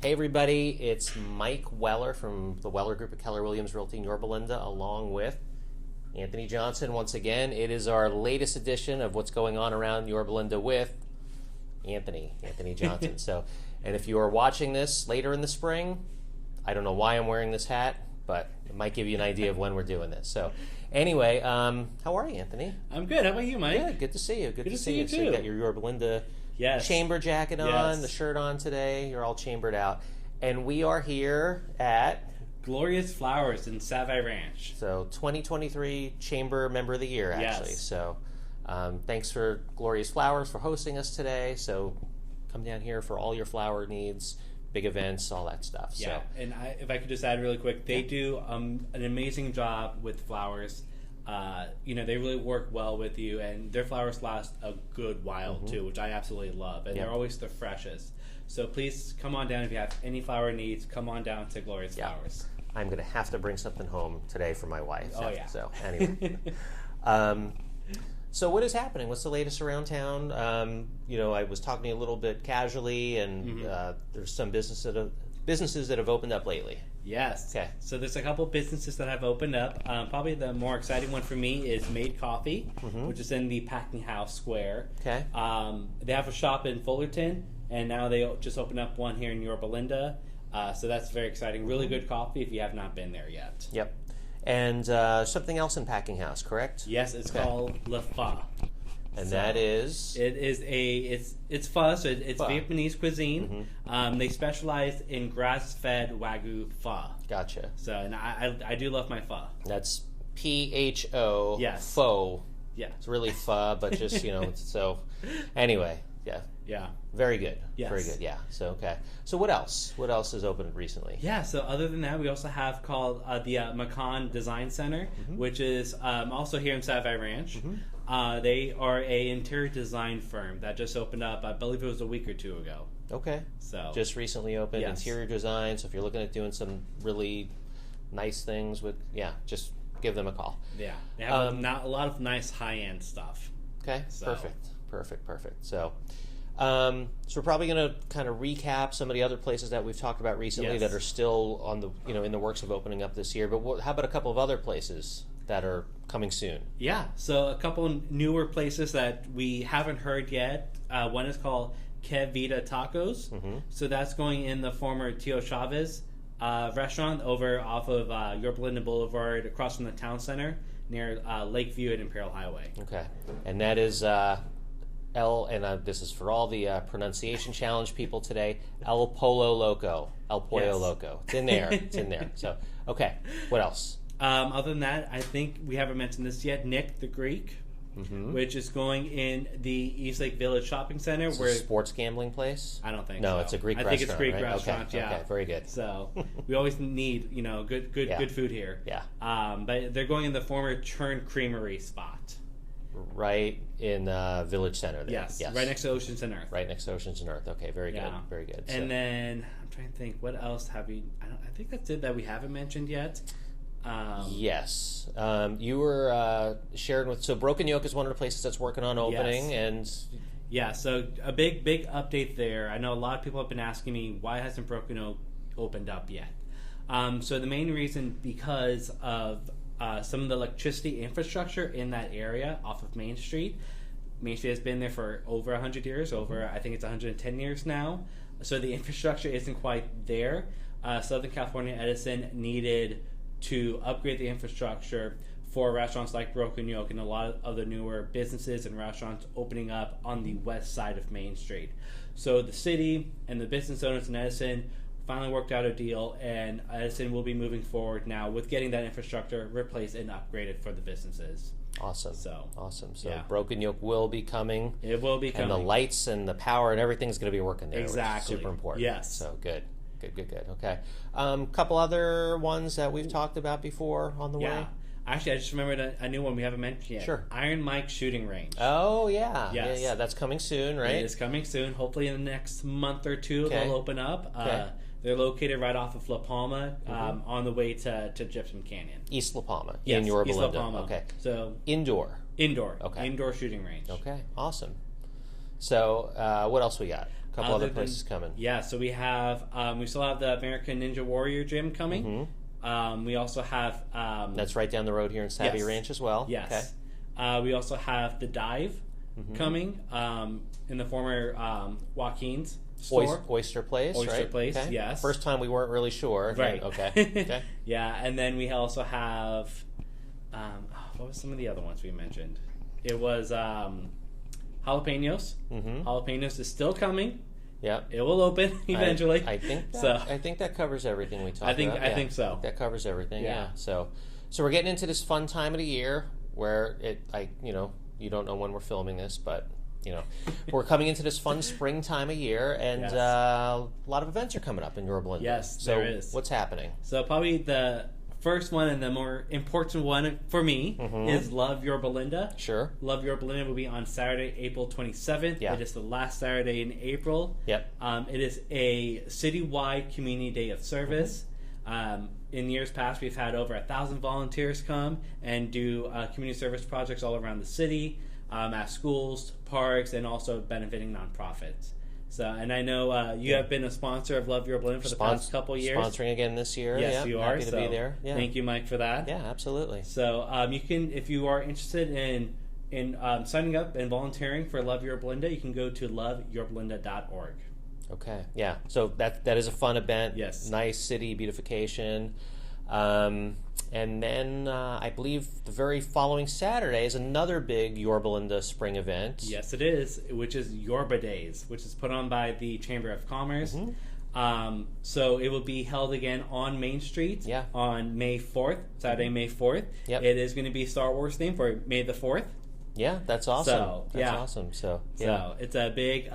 Hey everybody, it's Mike Weller from the Weller Group at Keller Williams Realty in Yorba Linda, along with Anthony Johnson. Once again, it is our latest edition of what's going on around Yorba Linda with Anthony Johnson. And if you are watching this later in the spring, I don't know why I'm wearing this hat, but it might give you an idea of when we're doing this. So anyway, how are you, Anthony? I'm good. How about you, Mike? Good. Good to see you. Good to see you. Too. So you got your Yorba Linda chamber jacket on, the shirt on today. You're all chambered out. And we are here at Glorious Flowers in Savi Ranch. So 2023 Chamber Member of the Year, actually. Yes. So thanks for Glorious Flowers for hosting us today. So come down here for all your flower needs, big events, all that stuff. Yeah, So, and if I could just add really quick, they do an amazing job with flowers. They really work well with you, and their flowers last a good while too, which I absolutely love, and they're always the freshest. So please come on down if you have any flower needs. Come on down to Glorious Flowers. I'm going to have to bring something home today for my wife. Oh, yeah. So anyway. So what is happening? What's the latest around town? I was talking to you a little bit casually, and there's some businesses that have opened up lately. Yes. Okay. So there's a couple businesses that have opened up. Probably the more exciting one for me is Made Coffee, which is in the Packing House Square. Okay. They have a shop in Fullerton, and now they just opened up one here in Yorba Linda. So that's very exciting. Really good coffee if you have not been there yet. Yep. And something else in Packing House, correct? Yes, it's called Le Pho. And that is? It is it's pho, so it's Pho. Vietnamese cuisine. They specialize in grass-fed Wagyu pho. Gotcha. So, and I do love my pho. That's PHO. Yes. Pho. Yeah. It's really pho, but just, so anyway, yeah. Yeah. Very good. Yes. Very good, yeah. So, okay. So what else? What else has opened recently? Yeah, so other than that, we also have called the Macan Design Center, which is also here in Savi Ranch. They are a interior design firm that just opened up, I believe it was a week or two ago. Okay. So just recently opened, Yes. interior design. So if you're looking at doing some really nice things just give them a call. Yeah, they have a lot of nice high-end stuff. Okay, So. perfect. So, so we're probably going to kind of recap some of the other places that we've talked about recently Yes. that are still on the in the works of opening up this year. But how about a couple of other places that are coming soon? Yeah, so a couple newer places that we haven't heard yet. One is called Que Vida Tacos. So that's going in the former Tio Chavez restaurant over off of Yorba Linda Boulevard, across from the town center near Lakeview and Imperial Highway. Okay, and that is this is for all the pronunciation challenge people today. El Pollo Loco. It's in there. It's in there. So, okay, what else? Other than that, I think we haven't mentioned this yet. Nick the Greek, which is going in the East Lake Village Shopping Center. It's a sports gambling place? I don't think no, so. it's a Greek restaurant. I think it's Greek right? restaurant. Okay. Yeah. Okay, very good. So we always need good food here. Yeah. But they're going in the former Churn Creamery spot. Right in Village Center there. Yes. Right next to Oceans and Earth. Right next to Oceans and Earth. Okay, very good. Very good. And then I'm trying to think, what else have we? I think that's it that we haven't mentioned yet. Yes. You were sharing with... So Broken Yoke is one of the places that's working on opening. And yeah, so a big update there. I know a lot of people have been asking me, why hasn't Broken Yoke opened up yet? So the main reason, because of some of the electricity infrastructure in that area off of Main Street. Main Street has been there for over 100 years, I think it's 110 years now. So the infrastructure isn't quite there. Southern California Edison needed to upgrade the infrastructure for restaurants like Broken Yoke and a lot of other newer businesses and restaurants opening up on the west side of Main Street. So the city and the business owners in Edison finally worked out a deal, and Edison will be moving forward now with getting that infrastructure replaced and upgraded for the businesses. Awesome. So Broken Yoke will be coming. It will be coming. And the lights and the power and everything's going to be working there. Exactly. Which is super important. Yes. So good. Okay. Couple other ones that we've talked about before on the way. Actually, I just remembered a new one we haven't mentioned yet. Sure. Iron Mike Shooting Range. Oh, yeah. Yes. Yeah. That's coming soon, right? It is coming soon. Hopefully in the next month or two they'll open up. Okay. They're located right off of La Palma, on the way to Gypsum Canyon. East La Palma. Yes, in Yorba East Linda. La Palma. Okay. So Indoor. Okay. Indoor shooting range. Okay. Awesome. So what else we got? couple other places coming. Yeah, so we have we still have the American Ninja Warrior Gym coming. We also have that's right down the road here in Savi Ranch as well. Yes. Okay. We also have the Dive coming in the former Joaquin's store. Oyster Place. Oyster right? Place. Okay. Yes. First time we weren't really sure. Right. Okay. Okay. Yeah, and then we also have what was some of the other ones we mentioned? It was Jalapenos. Jalapenos is still coming. Yeah, it will open eventually. I think that covers everything we talked about. I think so. That covers everything. Yeah. So we're getting into this fun time of the year where you don't know when we're filming this, but we're coming into this fun spring time of year, and a lot of events are coming up in Yorba Linda. Yes, so there is. What's happening? So probably the first one and the more important one for me is Love Yorba Linda. Sure. Love Yorba Linda will be on Saturday, April 27th. Yeah. It is the last Saturday in April. Yep. It is a citywide community day of service. In years past, we've had over 1,000 volunteers come and do community service projects all around the city, at schools, parks, and also benefiting nonprofits. So, and I know you have been a sponsor of Love Yorba Linda for the past couple years. Sponsoring again this year. Yes, you are. Happy to be there. Yeah. Thank you, Mike, for that. Yeah, absolutely. So you can, if you are interested in signing up and volunteering for Love Yorba Linda, you can go to loveyorbalinda.org. Okay. Yeah. So that is a fun event. Yes. Nice city beautification. And then I believe the very following Saturday is another big Yorba Linda spring event. Yes, it is, which is Yorba Days, which is put on by the Chamber of Commerce. So it will be held again on Main Street on May 4th, Saturday, May 4th. Yep. It is going to be Star Wars themed for May the 4th. Yeah, that's awesome. So, that's awesome. So it's a big,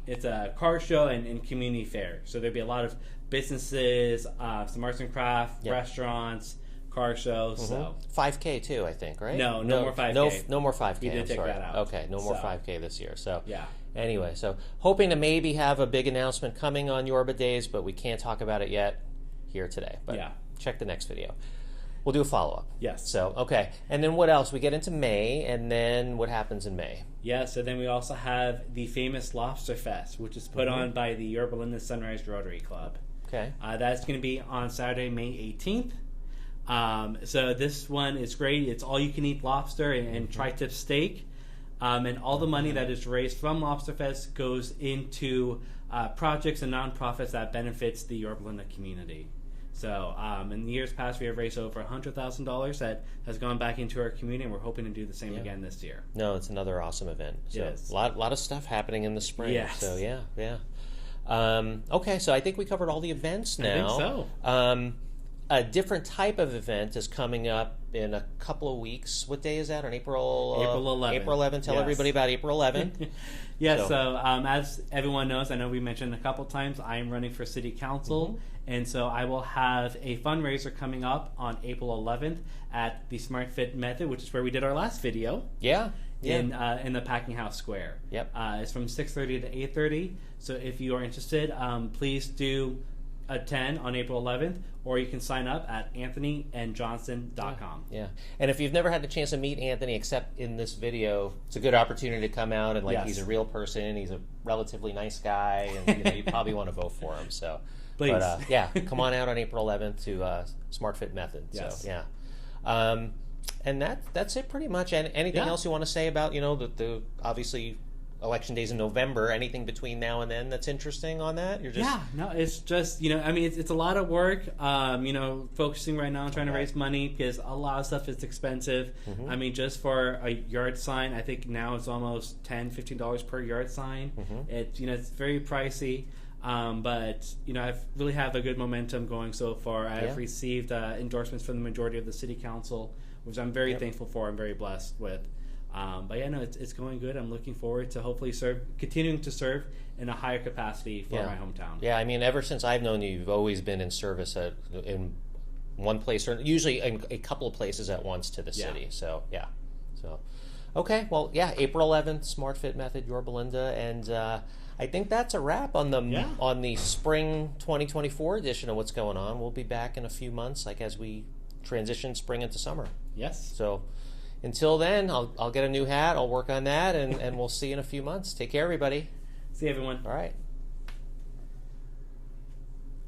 it's a car show and community fair. So there'll be a lot of businesses, some arts and craft, restaurants, car shows. So 5K too, I think, right? No more 5K. No more 5K. You did take that out. Okay, no more 5K this year. So yeah. Anyway, so hoping to maybe have a big announcement coming on Yorba Days, but we can't talk about it yet here today. But check the next video. We'll do a follow-up. Yes. So, okay. And then what else? We get into May, and then what happens in May? Yeah, so then we also have the famous Lobster Fest, which is put on by the Yorba Linda Sunrise Rotary Club. Okay. That's going to be on Saturday, May 18th. So this one is great. It's all-you-can-eat lobster and tri-tip steak. And all the money that is raised from Lobster Fest goes into projects and nonprofits that benefits the Yorba Linda community. So in the years past, we have raised over $100,000 that has gone back into our community, and we're hoping to do the same again this year. No, it's another awesome event. So yes. A lot of stuff happening in the spring. Yes. So yeah. Okay, so I think we covered all the events now. I think so. A different type of event is coming up in a couple of weeks. What day is that? On April 11th. April 11th. Tell everybody about April 11th. Yeah, so as everyone knows, I know we mentioned a couple times, I am running for city council, and so I will have a fundraiser coming up on April 11th at the Smart Fit Method, which is where we did our last video. Yeah. In the Packing House Square. Yep. It's from 6:30 to 8:30. So if you are interested, please do attend on April 11th, or you can sign up at anthonyandjohnson.com. Yeah. And if you've never had the chance to meet Anthony except in this video, it's a good opportunity to come out and he's a real person. He's a relatively nice guy, and you probably want to vote for him. So, please, but come on out on April 11th to Smart Fit Method. Yes. So and that's it pretty much. And anything else you want to say about the obviously election days in November? Anything between now and then that's interesting on that? It's just it's a lot of work. Focusing right now on trying to raise money because a lot of stuff is expensive. I mean, just for a yard sign, I think now it's almost $10-15 per yard sign. It's very pricey. But I really have a good momentum going so far. I've received endorsements from the majority of the city council, which I'm very thankful for. I'm very blessed with. It's going good. I'm looking forward to hopefully continuing to serve in a higher capacity for my hometown. Yeah, I mean, ever since I've known you, you've always been in service in one place, or usually in a couple of places at once to the city. So, okay. Well, April 11th, Smart Fit Method, Yorba Linda, and I think that's a wrap on the spring 2024 edition of What's Going On. We'll be back in a few months, as we transition spring into summer. Yes. So until then, I'll get a new hat. I'll work on that, and we'll see you in a few months. Take care, everybody. See you, everyone. All right.